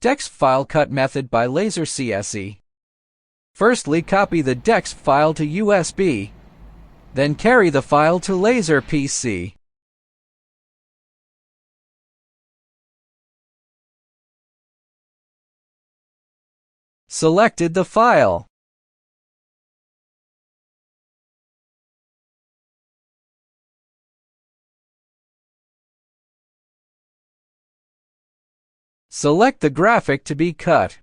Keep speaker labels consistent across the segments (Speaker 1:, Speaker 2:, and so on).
Speaker 1: DEXF file cut method by laser CSE. Firstly, copy the DEXF file to USB. Then carry the file to laser PC. Selected the file. Select the graphic to be cut.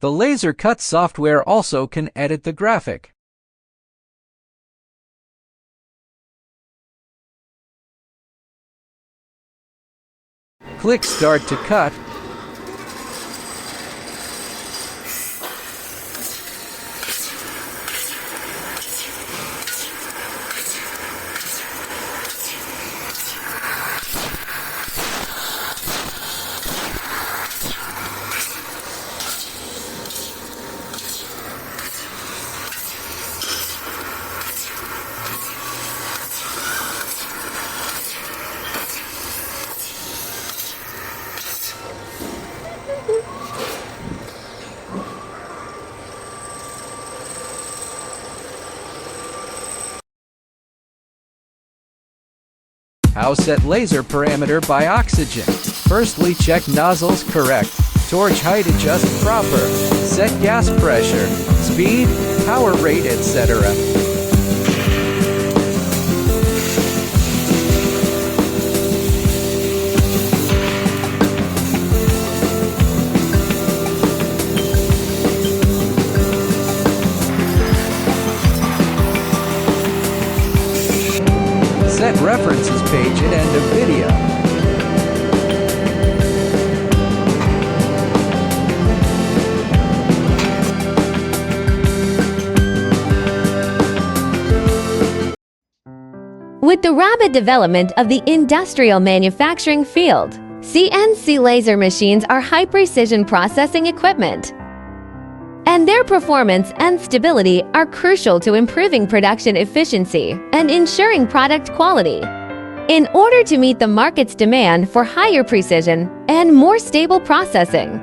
Speaker 1: The laser cut software also can edit the graphic. Click Start to cut. How set laser parameter by oxygen. Firstly, check nozzles correct, torch height adjust proper, set gas pressure, speed, power rate, etc. Set references page at end of video.
Speaker 2: With the rapid development of the industrial manufacturing field, CNC laser machines are high-precision processing equipment, and their performance and stability are crucial to improving production efficiency and ensuring product quality. In order to meet the market's demand for higher precision and more stable processing,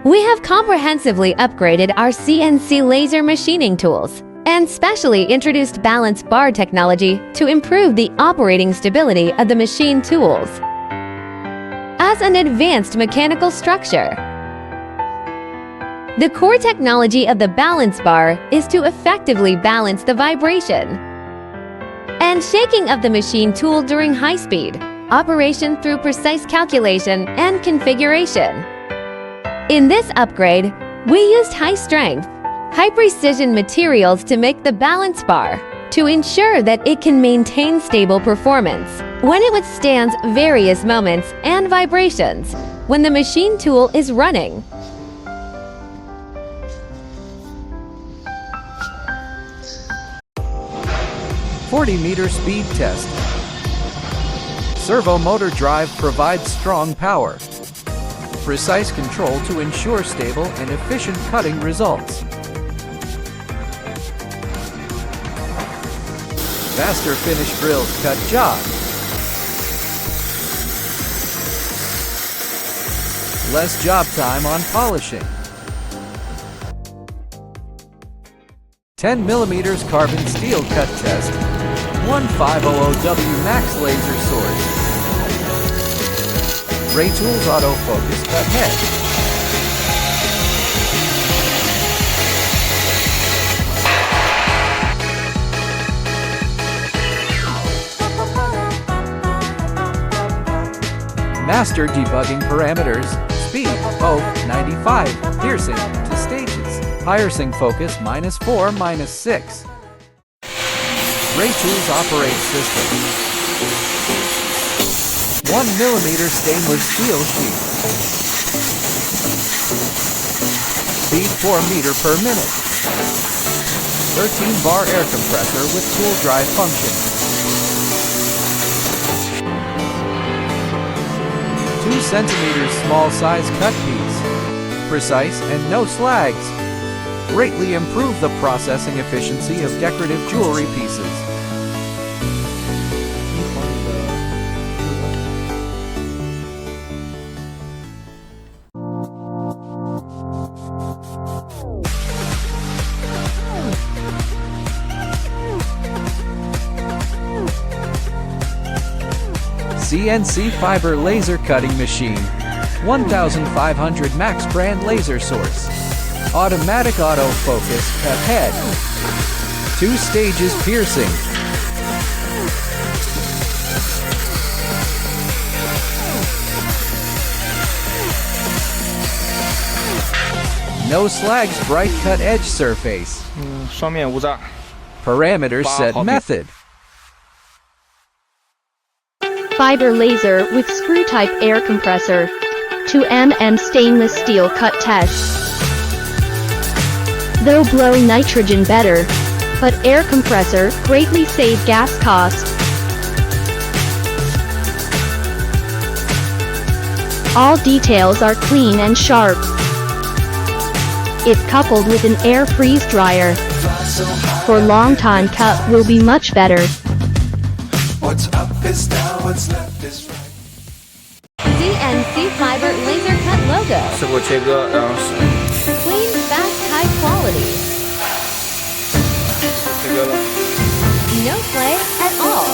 Speaker 2: we have comprehensively upgraded our CNC laser machining tools and specially introduced balance bar technology to improve the operating stability of the machine tools. As an advanced mechanical structure, the core technology of the balance bar is to effectively balance the vibration and shaking of the machine tool during high-speed operation through precise calculation and configuration. In this upgrade, we used high-strength, high-precision materials to make the balance bar to ensure that it can maintain stable performance when it withstands various moments and vibrations when the machine tool is running.
Speaker 1: "40-meter speed test." Servo motor drive provides strong power. Precise control to ensure stable and efficient cutting results. Faster finish drills cut job. Less job time on polishing. 10 mm carbon steel cut test. 1500W max laser source. Ray Tools autofocus cut head. Master debugging parameters. Speed, 95, piercing to stages. Piercing focus -4, -6. Ray Tools operate system. 1 mm stainless steel sheet. Speed 4 meter per minute. 13 bar air compressor with tool dry function. 2 centimeters small size cut piece. Precise and no slags. Greatly improve the processing efficiency of decorative jewelry pieces. CNC fiber laser cutting machine. 1500 max brand laser source. Automatic autofocus cut head. 2 stages piercing. No slags bright cut edge surface.
Speaker 3: 双面无障。
Speaker 1: Parameter set method.
Speaker 4: Fiber laser with screw type air compressor. 2mm stainless steel cut test. Though blow nitrogen better, but air compressor greatly save gas cost. All details are clean and sharp. If coupled with an air freeze dryer, for long time cut will be much better.
Speaker 5: What's up is down, what's left is right.
Speaker 2: CNC fiber laser cut logo.
Speaker 3: 事故切割，然后是
Speaker 2: Clean, fast, high quality.
Speaker 3: 切割了。
Speaker 2: No play at all.